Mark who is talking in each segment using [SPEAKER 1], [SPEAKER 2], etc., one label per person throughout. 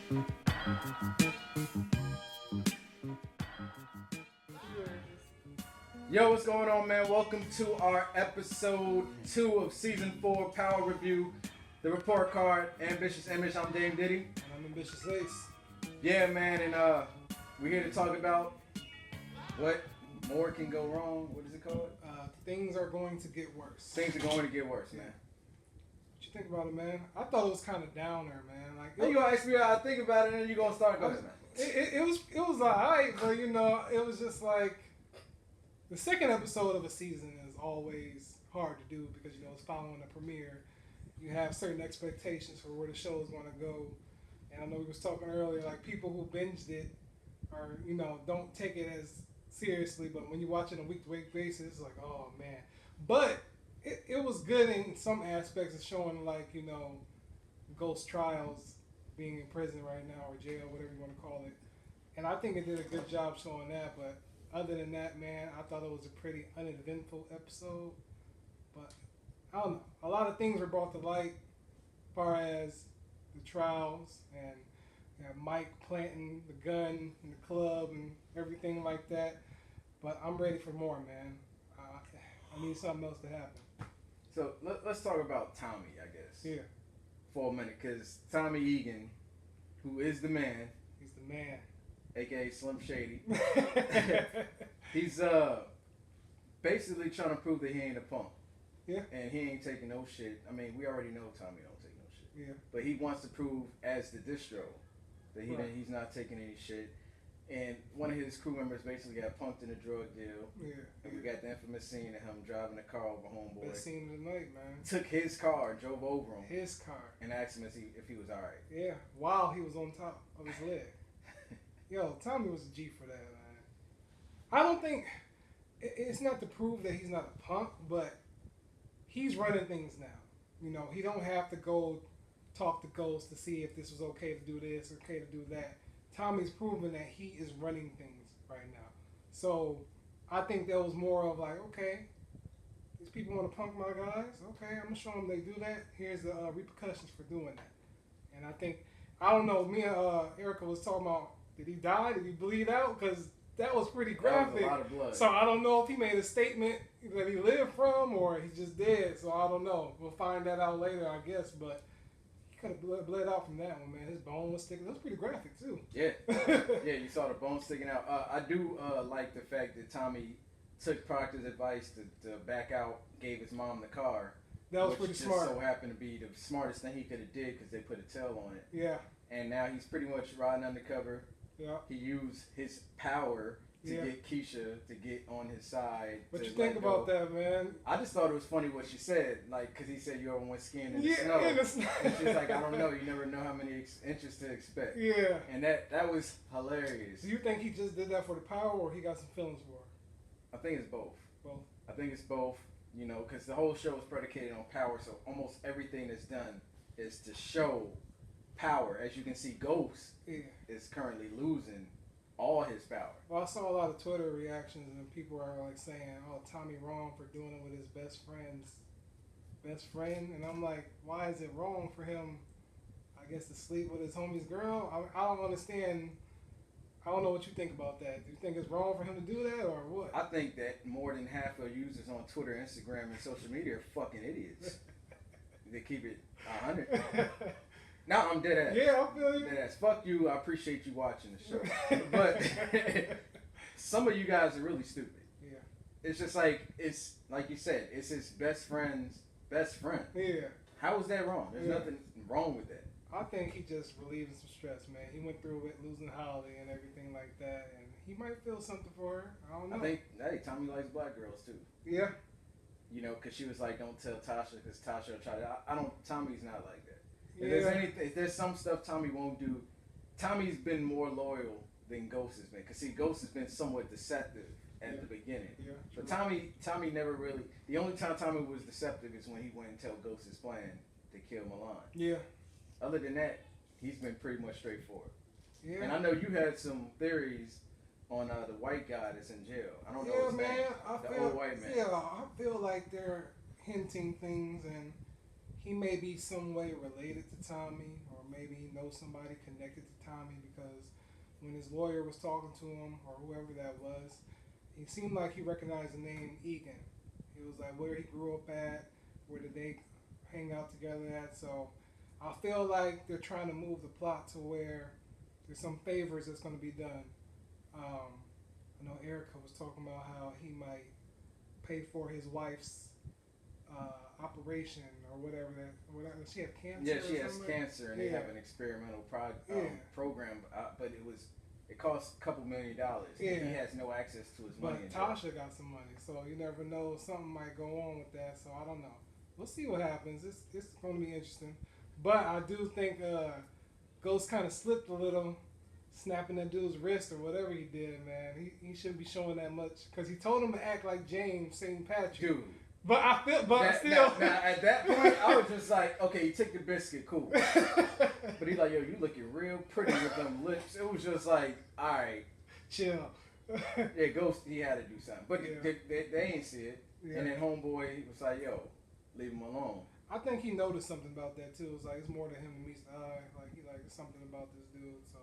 [SPEAKER 1] Yo, what's going on, man? Welcome to our episode 2 of season 4 Power Review, the report card, Ambitious Image. I'm Dame Diddy.
[SPEAKER 2] And I'm Ambitious Ace.
[SPEAKER 1] Yeah, man, and we're here to talk about what more can go wrong. What is it called?
[SPEAKER 2] Things are going to get worse.
[SPEAKER 1] Things are going to get worse, man.
[SPEAKER 2] What you think about it, man? I thought it was kind of downer, man. Like
[SPEAKER 1] You gonna ask me how I think about it, and then you gonna start going, man.
[SPEAKER 2] It was alright, but it was just like the second episode of a season is always hard to do because it's following a premiere. You have certain expectations for where the show is going to go, and I know we was talking earlier, like people who binged it or don't take it as seriously, but when you watch it on a week-to-week basis, it's like, oh man. But it was good in some aspects of showing Ghost Trials being in prison right now or jail, whatever you want to call it, and I think it did a good job showing that. But other than that, man, I thought it was a pretty uneventful episode. But I don't know. A lot of things were brought to light as far as the trials and Mike planting the gun in the club and everything like that. But I'm ready for more, man. I need something else to happen.
[SPEAKER 1] So let's talk about Tommy, I guess.
[SPEAKER 2] Yeah.
[SPEAKER 1] For a minute, because Tommy Egan, who is the man.
[SPEAKER 2] He's the man.
[SPEAKER 1] AKA Slim Shady. He's basically trying to prove that he ain't a punk.
[SPEAKER 2] Yeah.
[SPEAKER 1] And he ain't taking no shit. I mean, we already know Tommy don't take no shit.
[SPEAKER 2] Yeah.
[SPEAKER 1] But he wants to prove as the distro that he's not taking any shit. And one of his crew members basically got punked in a drug deal.
[SPEAKER 2] Yeah.
[SPEAKER 1] And we got the infamous scene of him driving a car over homeboy.
[SPEAKER 2] Best scene of the night, man.
[SPEAKER 1] Took his car, drove over him.
[SPEAKER 2] His car.
[SPEAKER 1] And asked him if he was alright.
[SPEAKER 2] Yeah. While he was on top of his leg. Yo, Tommy was a G for that, man. I don't think it's not to prove that he's not a punk, but he's running things now. He don't have to go talk to Ghost to see if this was okay to do this, okay to do that. Tommy's proven that he is running things right now. So I think that was more of like, okay, these people want to punk my guys. Okay, I'm gonna show them they do that. Here's the repercussions for doing that. And I don't know. Me and Erica was talking about, did he die? Did he bleed out? Because that was pretty graphic.
[SPEAKER 1] That was a lot of blood.
[SPEAKER 2] So I don't know if he made a statement that he lived from or he's just dead. So I don't know. We'll find that out later, I guess. But he could have bled out from that one, man. His bone was sticking. That was pretty graphic, too.
[SPEAKER 1] Yeah. Yeah, you saw the bone sticking out. I do like the fact that Tommy took Proctor's advice to back out, gave his mom the car.
[SPEAKER 2] That was pretty smart.
[SPEAKER 1] Which just so happened to be the smartest thing he could have did because they put a tail on it.
[SPEAKER 2] Yeah.
[SPEAKER 1] And now he's pretty much riding undercover.
[SPEAKER 2] Yeah.
[SPEAKER 1] He used his power to
[SPEAKER 2] Yeah.
[SPEAKER 1] get Keisha to get on his side.
[SPEAKER 2] What you think about that, man?
[SPEAKER 1] I just thought it was funny what she said, like, because he said you ever went skiing in the
[SPEAKER 2] Yeah,
[SPEAKER 1] snow.
[SPEAKER 2] in the snow.
[SPEAKER 1] And she's like, I don't know. You never know how many inches to expect.
[SPEAKER 2] Yeah.
[SPEAKER 1] And that was hilarious.
[SPEAKER 2] Do you think he just did that for the power or he got some feelings for her?
[SPEAKER 1] I think it's both.
[SPEAKER 2] Both.
[SPEAKER 1] I think it's both, because the whole show is predicated on power, so almost everything that's done is to show power. As you can see, Ghost is currently losing all his power.
[SPEAKER 2] Well, I saw a lot of Twitter reactions and people are like saying, oh, Tommy wrong for doing it with his best friend. And I'm like, why is it wrong for him, I guess, to sleep with his homie's girl? I don't understand. I don't know what you think about that. Do you think it's wrong for him to do that or what?
[SPEAKER 1] I think that more than half of users on Twitter, Instagram, and social media are fucking idiots. They keep it 100. Now I'm dead ass.
[SPEAKER 2] Yeah, I feel you.
[SPEAKER 1] Dead ass. Fuck you. I appreciate you watching the show. But some of you guys are really stupid.
[SPEAKER 2] Yeah.
[SPEAKER 1] It's just like, it's like you said, it's his best friend's best friend.
[SPEAKER 2] Yeah.
[SPEAKER 1] How is that wrong? There's nothing wrong with that.
[SPEAKER 2] I think he just relieving some stress, man. He went through it, losing Holly and everything like that, and he might feel something for her. I don't know.
[SPEAKER 1] I think, hey, Tommy likes black girls too.
[SPEAKER 2] Yeah.
[SPEAKER 1] Because she was like, don't tell Tasha, because Tasha will try to. Tommy's not like that.
[SPEAKER 2] Yeah.
[SPEAKER 1] If there's some stuff Tommy won't do, Tommy's been more loyal than Ghost has been. Because see, Ghost has been somewhat deceptive at the beginning.
[SPEAKER 2] Yeah.
[SPEAKER 1] But Tommy never really. The only time Tommy was deceptive is when he went and told Ghost his plan to kill Milan.
[SPEAKER 2] Yeah.
[SPEAKER 1] Other than that, he's been pretty much straightforward.
[SPEAKER 2] Yeah.
[SPEAKER 1] And I know you had some theories on the white guy that's in jail. I don't know his
[SPEAKER 2] man.
[SPEAKER 1] name. The old white man.
[SPEAKER 2] Yeah, I feel like they're hinting things, and he may be some way related to Tommy, or maybe he knows somebody connected to Tommy because when his lawyer was talking to him or whoever that was, he seemed like he recognized the name Egan. He was like where he grew up at, where did they hang out together at. So I feel like they're trying to move the plot to where there's some favors that's going to be done. I know Erica was talking about how he might pay for his wife's operation or whatever. She had cancer.
[SPEAKER 1] Yeah, she has cancer, and they have an experimental program, but it cost a couple $1 million. Yeah. He has no access to his money.
[SPEAKER 2] But Tasha got some money, so you never know. Something might go on with that. So I don't know. We'll see what happens. It's going to be interesting. But I do think Ghost kind of slipped a little, snapping that dude's wrist or whatever he did, man. He shouldn't be showing that much because he told him to act like James St. Patrick.
[SPEAKER 1] Dude.
[SPEAKER 2] But I feel, still.
[SPEAKER 1] Now, at that point, I was just like, okay, you took the biscuit, cool. But he's like, yo, you looking real pretty with them lips. It was just like, all right.
[SPEAKER 2] Chill.
[SPEAKER 1] Yeah, Ghost, he had to do something. But they ain't see it. Yeah. And then Homeboy was like, yo, leave him alone.
[SPEAKER 2] I think he noticed something about that, too. It's like, it's more to him than meets the eye. Like, he like something about this dude, so.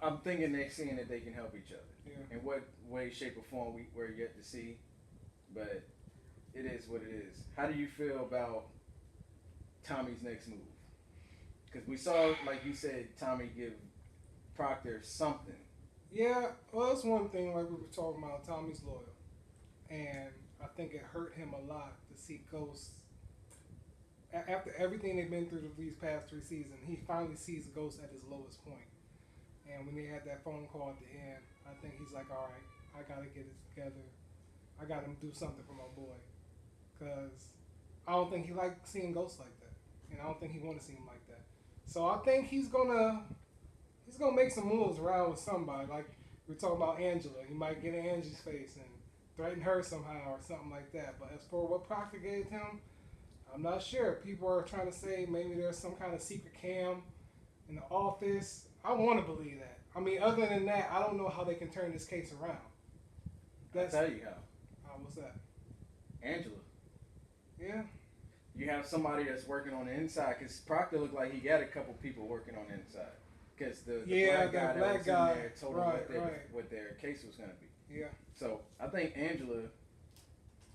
[SPEAKER 1] I'm thinking they're seeing that they can help each other.
[SPEAKER 2] Yeah.
[SPEAKER 1] In what way, shape, or form we're yet to see. But it is what it is. How do you feel about Tommy's next move? Because we saw, like you said, Tommy give Proctor something.
[SPEAKER 2] Yeah, well, that's one thing, like we were talking about. Tommy's loyal. And I think it hurt him a lot to see Ghost. After everything they've been through these past 3 seasons, he finally sees Ghost at his lowest point. And when they had that phone call at the end, I think he's like, all right, I got to get it together. I got to do something for my boy. Because I don't think he liked seeing Ghost like that. And I don't think he want to see him like that. So I think he's gonna make some moves around with somebody. Like we're talking about Angela. He might get in Angie's face and threaten her somehow or something like that. But as for what Proctor gave him, I'm not sure. People are trying to say maybe there's some kind of secret cam in the office. I want to believe that. I mean, other than that, I don't know how they can turn this case around.
[SPEAKER 1] I'll tell you how.
[SPEAKER 2] What's that?
[SPEAKER 1] Angela.
[SPEAKER 2] Yeah.
[SPEAKER 1] You have somebody that's working on the inside, because Proctor looked like he got a couple people working on the inside. Because the black guy that was in there told him what their case was going to be.
[SPEAKER 2] Yeah.
[SPEAKER 1] So I think Angela,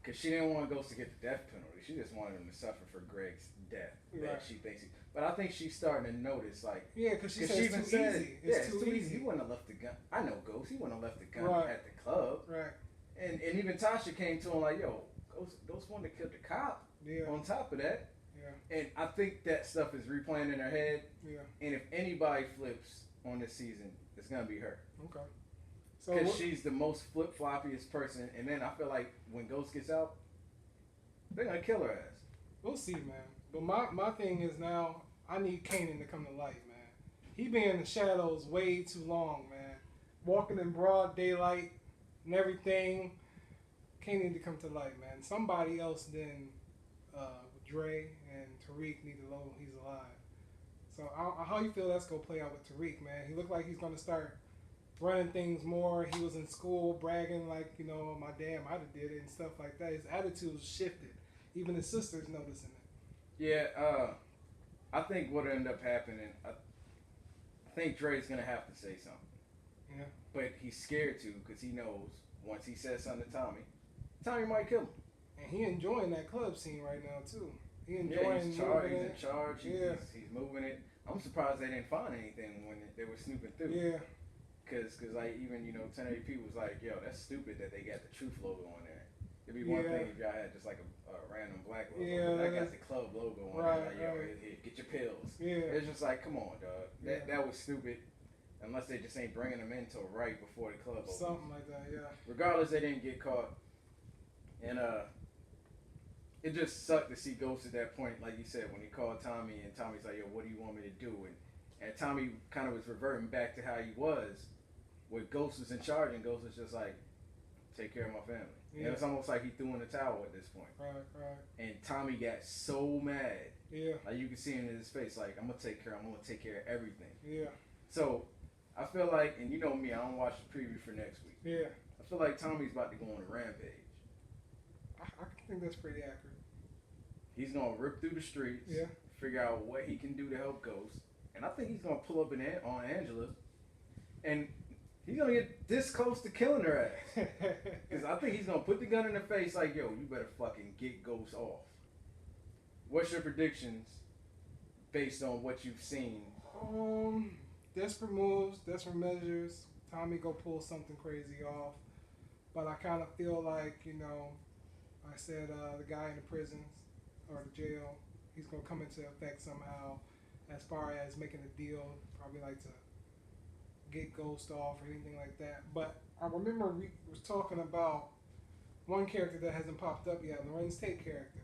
[SPEAKER 1] because she didn't want Ghost to get the death penalty. She just wanted him to suffer for Greg's death.
[SPEAKER 2] Right.
[SPEAKER 1] That she thinks but I think she's starting to notice, like...
[SPEAKER 2] Yeah, because she said it's too easy.
[SPEAKER 1] It's too easy. He wouldn't have left the gun. I know Ghost. He wouldn't have left the gun at the club.
[SPEAKER 2] Right.
[SPEAKER 1] And even Tasha came to him like, yo, Ghost wanted to kill the cop.
[SPEAKER 2] Yeah.
[SPEAKER 1] On top of that.
[SPEAKER 2] Yeah.
[SPEAKER 1] And I think that stuff is replaying in her head.
[SPEAKER 2] Yeah.
[SPEAKER 1] And if anybody flips on this season, it's going to be her.
[SPEAKER 2] Okay.
[SPEAKER 1] Because she's the most flip-floppiest person. And then I feel like when Ghost gets out, they're going to kill her ass.
[SPEAKER 2] We'll see, man. But my thing is now, I need Kanan to come to light, man. He been in the shadows way too long, man. Walking in broad daylight and everything. Kanan need to come to light, man. Somebody else than Dre and Tariq need to know he's alive. So how you feel that's going to play out with Tariq, man? He looked like he's going to start running things more. He was in school bragging like, you know, my dad might have did it and stuff like that. His attitude shifted. Even his sister's noticing it.
[SPEAKER 1] Yeah, I think what ended up happening, I think Dre's going to have to say something.
[SPEAKER 2] Yeah.
[SPEAKER 1] But he's scared to because he knows once he says something to Tommy might kill him.
[SPEAKER 2] And he enjoying that club scene right now, too. He's in
[SPEAKER 1] charge.
[SPEAKER 2] Yeah.
[SPEAKER 1] He's moving it. I'm surprised they didn't find anything when they were snooping through.
[SPEAKER 2] Yeah.
[SPEAKER 1] Because like, even, 1080p was like, yo, that's stupid that they got the Truth logo on there. It'd be one thing if y'all had just like a random black logo.
[SPEAKER 2] Yeah,
[SPEAKER 1] but that got the club logo on it. Like, yo, here, get your pills.
[SPEAKER 2] Yeah.
[SPEAKER 1] It's just like, come on, dog. That was stupid. Unless they just ain't bringing them in till right before the club opens.
[SPEAKER 2] Something like that, yeah.
[SPEAKER 1] Regardless, they didn't get caught. And it just sucked to see Ghost at that point, like you said, when he called Tommy and Tommy's like, yo, what do you want me to do? And Tommy kind of was reverting back to how he was, where Ghost was in charge, and Ghost was just like, take care of my family. Yeah. And it's almost like he threw in the towel at this point.
[SPEAKER 2] Right.
[SPEAKER 1] And Tommy got so mad.
[SPEAKER 2] Yeah.
[SPEAKER 1] Like you can see him in his face, like, I'm gonna take care of everything.
[SPEAKER 2] Yeah.
[SPEAKER 1] So I feel like, and you know me, I don't watch the preview for next week.
[SPEAKER 2] Yeah.
[SPEAKER 1] I feel like Tommy's about to go on a rampage.
[SPEAKER 2] I think that's pretty accurate.
[SPEAKER 1] He's gonna rip through the streets, figure out what he can do to help Ghost, and I think he's gonna pull up on Angela, and he's gonna get this close to killing her ass. Because I think he's gonna put the gun in her face like, yo, you better fucking get Ghost off. What's your predictions based on what you've seen?
[SPEAKER 2] Desperate moves, desperate measures. Tommy go pull something crazy off. But I kind of feel like, you know, I said the guy in the prisons or the jail, he's going to come into effect somehow as far as making a deal, probably like to get Ghost off or anything like that. But I remember we was talking about one character that hasn't popped up yet, Lorenz Tate character.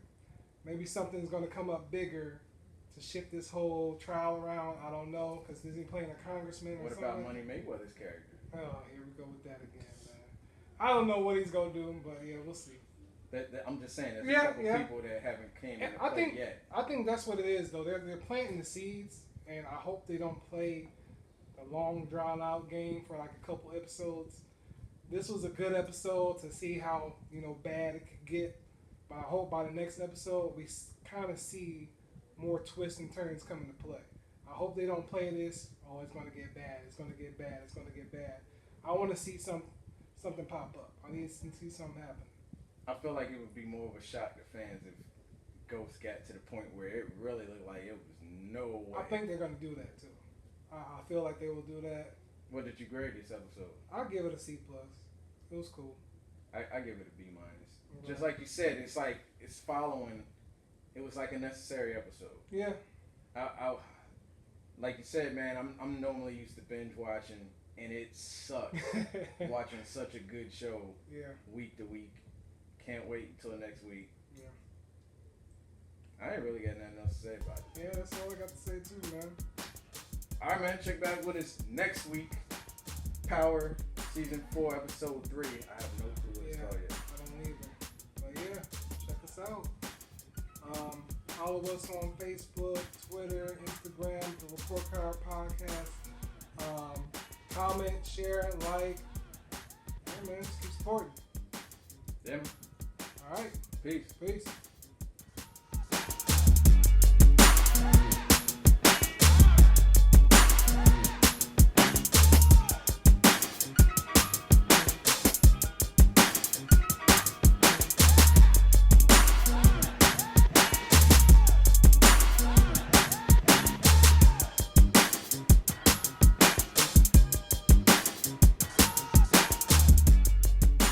[SPEAKER 2] Maybe something's going to come up bigger to shift this whole trial around. I don't know, because is he playing a congressman or something?
[SPEAKER 1] What about Money Mayweather's character?
[SPEAKER 2] Oh, here we go with that again, man. I don't know what he's going to do, but yeah, we'll see.
[SPEAKER 1] I'm just saying, there's a couple people that haven't came into play yet.
[SPEAKER 2] I think that's what it is, though. They're planting the seeds, and I hope they don't play the long, drawn-out game for like a couple episodes. This was a good episode to see how, you know, bad it could get. But I hope by the next episode, we kind of see more twists and turns come into play. I hope they don't play this, oh, it's going to get bad, it's going to get bad, it's going to get bad. I want to see something pop up. I need to see something happen.
[SPEAKER 1] I feel like it would be more of a shock to fans if Ghost got to the point where it really looked like it was no way.
[SPEAKER 2] I think they're going to do that too. I feel like they will do that.
[SPEAKER 1] What did you grade this episode?
[SPEAKER 2] I'll give it a C+. It was cool.
[SPEAKER 1] I give it a B-. Right. Just like you said, it's like it's following. It was like a necessary episode.
[SPEAKER 2] Yeah.
[SPEAKER 1] I like you said, man. I'm normally used to binge watching, and it sucks watching such a good show.
[SPEAKER 2] Yeah.
[SPEAKER 1] Week to week. Can't wait until the next week.
[SPEAKER 2] Yeah.
[SPEAKER 1] I ain't really got nothing else to say about it.
[SPEAKER 2] Yeah, that's all I got to say too, man.
[SPEAKER 1] All right, man. Check back with us next week. Power Season 4, Episode 3. I have no clue what it's called yet.
[SPEAKER 2] I don't either. But yeah, check us out. Follow us on Facebook, Twitter, Instagram, the Report Card Podcast. Comment, share, like. Yeah, man, just keep supporting.
[SPEAKER 1] Yeah.
[SPEAKER 2] All right.
[SPEAKER 1] Peace.
[SPEAKER 2] Peace.